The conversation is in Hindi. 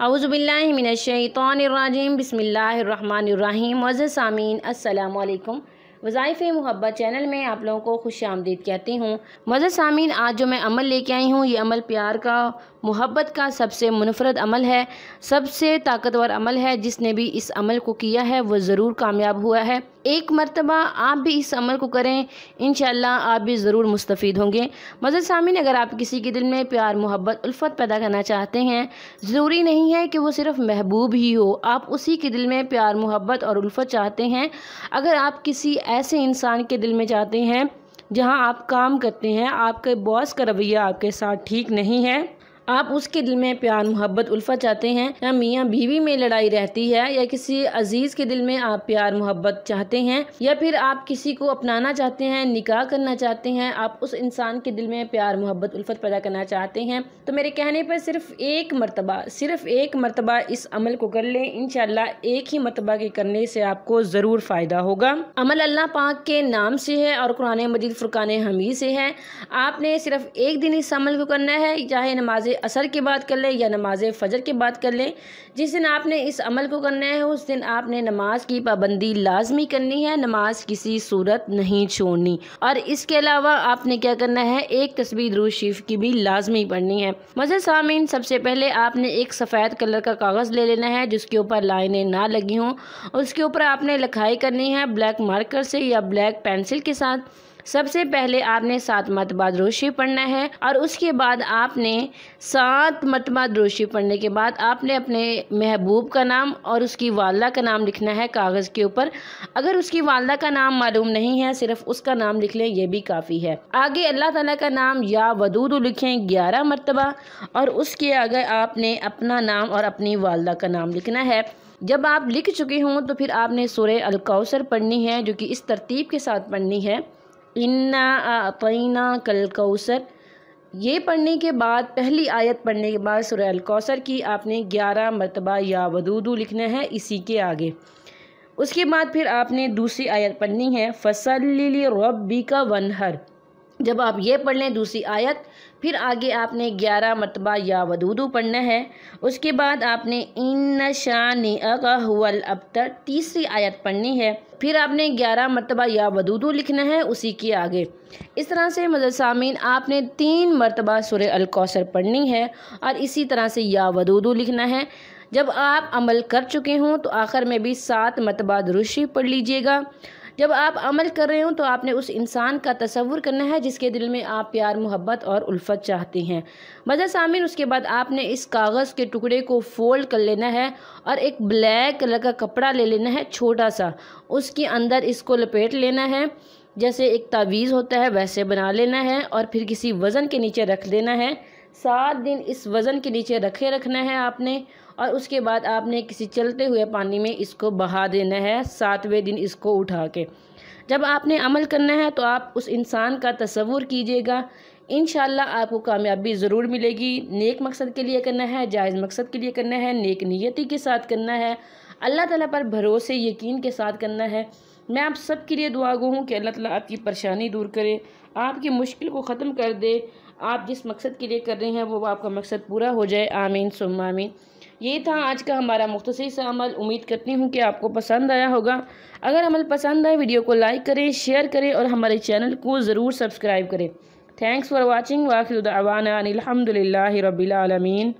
औज़ुबिल्लाहि मिनश्शैतानिर्रजीम बिस्मिल्लाहिर्रहमानिर्रहीम। मुअज़्ज़िज़ सामीन अस्सलामु अलैकुम। वज़ाइफ़े मुहब्बत चैनल में आप लोगों को खुशामदीद कहती हूँ। मुअज़्ज़िज़ सामीन, आज जो मैं अमल लेके आई हूँ, ये अमल प्यार का, मोहब्बत का सबसे मुनफ़रद अमल है, सबसे ताकतवर अमल है। जिसने भी इस अमल को किया है वो ज़रूर कामयाब हुआ है। एक मरतबा आप भी इस अमल को करें, इंशाअल्लाह आप भी ज़रूर मुस्तफ़ीद होंगे। मुअज़्ज़िज़ सामीन, अगर आप किसी के दिल में प्यार, मोहब्बत, उल्फ़त पैदा करना चाहते हैं, ज़रूरी नहीं है कि वो सिर्फ़ महबूब ही हो, आप उसी के दिल में प्यार, मोहब्बत और उल्फ़त चाहते हैं। अगर आप किसी ऐसे इंसान के दिल में चाहते हैं जहां आप काम करते हैं, आपके बॉस का रवैया आपके साथ ठीक नहीं है, आप उसके दिल में प्यार, मोहब्बत, उल्फ़त चाहते हैं, या मियाँ बीवी में लड़ाई रहती है, या किसी अजीज़ के दिल में आप प्यार, मोहब्बत चाहते हैं, या फिर आप किसी को अपनाना चाहते हैं, निकाह करना चाहते हैं, आप उस इंसान के दिल में प्यार, मोहब्बत, उल्फ़त पैदा करना चाहते हैं, तो मेरे कहने पर सिर्फ़ एक मरतबा इस अमल को कर लें। इंशाअल्लाह एक ही मरतबा के करने से आपको ज़रूर फ़ायदा होगा। अमल अल्लाह पाक के नाम से है और कुरान मजीद फुरकान हमीद से है। आपने सिर्फ़ एक दिन इस अमल को करना है, चाहे नमाज असर के बाद कर लें या नमाज फ़जर के बाद कर लें। जिस दिन आपने इस अमल को करना है उस दिन आपने नमाज की पाबंदी लाजमी करनी है, नमाज किसी सूरत नहीं छोड़नी। और इसके अलावा आपने क्या करना है, एक तस्बीह दुरूद शरीफ की भी लाजमी पढ़नी है। मुअज़्ज़िज़ सामीन, सबसे पहले आपने एक सफ़ेद कलर का कागज़ ले लेना है जिसके ऊपर लाइनें ना लगी हों। उसके ऊपर आपने लिखाई करनी है ब्लैक मार्कर से या ब्लैक पेंसिल के साथ। सबसे पहले आपने 7 मरतबा दुरूद शरीफ पढ़ना है और उसके बाद आपने 7 मरतबा दुरूद शरीफ पढ़ने के बाद आपने अपने महबूब का नाम और उसकी वालदा का नाम लिखना है कागज़ के ऊपर। अगर उसकी वालदा का नाम मालूम नहीं है, सिर्फ उसका नाम लिख लें, ये भी काफ़ी है। आगे अल्लाह ताला का नाम या वदूद लिखें 11 मरतबा और उसके आगे आपने अपना नाम और अपनी वालदा का नाम लिखना है। जब आप लिख चुके हों तो फिर आपने सूरह अल कौसर पढ़नी है, जो कि इस तरतीब के साथ पढ़नी है, इन्ना आतैना कल कौसर। ये पढ़ने के बाद, पहली आयत पढ़ने के बाद सूरह अल कौसर की आपने 11 मरतबा या वदूदू लिखना है इसी के आगे। उसके बाद फिर आपने दूसरी आयत पढ़नी है, फसल्लि लिरब्बिका वनहर। जब आप ये पढ़ लें दूसरी आयत, फिर आगे आपने 11 मरतबा या वदूदू पढ़ना है। उसके बाद आपने इन्न शानिअका हुवल अब्तर तीसरी आयत पढ़नी है। फिर आपने 11 मरतबा या वदूदू लिखना है उसी के आगे। इस तरह से मुअज़्ज़िज़ सामीन आपने 3 मरतबा सूरह अल कौसर पढ़नी है और इसी तरह से या वदूदू लिखना है। जब आप अमल कर चुके हों तो आखिर में भी 7 मरतबा दुरूद शरीफ पढ़ लीजिएगा। जब आप अमल कर रहे हो तो आपने उस इंसान का तसव्वुर करना है जिसके दिल में आप प्यार, मोहब्बत और उल्फ़त चाहते हैं। मुअज़्ज़िज़ सामीन, उसके बाद आपने इस कागज़ के टुकड़े को फ़ोल्ड कर लेना है और एक ब्लैक कलर का कपड़ा ले लेना है छोटा सा, उसके अंदर इसको लपेट लेना है, जैसे एक तावीज़ होता है वैसे बना लेना है और फिर किसी वज़न के नीचे रख देना है। 7 दिन इस वज़न के नीचे रखना है आपने और उसके बाद आपने किसी चलते हुए पानी में इसको बहा देना है 7वें दिन इसको उठा के। जब आपने अमल करना है तो आप उस इंसान का तसव्वुर कीजिएगा, इंशाअल्लाह आपको कामयाबी ज़रूर मिलेगी। नेक मकसद के लिए करना है, जायज़ मकसद के लिए करना है, नेक नियति के साथ करना है, अल्लाह ताला पर भरोसे यकीन के साथ करना है। मैं आप सब के लिए दुआ गो हूँ कि अल्लाह ताला आपकी परेशानी दूर करे, आपकी मुश्किल को ख़त्म कर दे, आप जिस मकसद के लिए कर रहे हैं वो आपका मकसद पूरा हो जाए। आमीन सुम्मा आमीन। ये था आज का हमारा मुख्तसर सा अमल। उम्मीद करती हूँ कि आपको पसंद आया होगा। अगर अमल पसंद आए वीडियो को लाइक करें, शेयर करें और हमारे चैनल को ज़रूर सब्सक्राइब करें। Thanks for watching. वाखिर दावाना अनिल हम्दुलिल्लाहि रब्बिल आलमीन।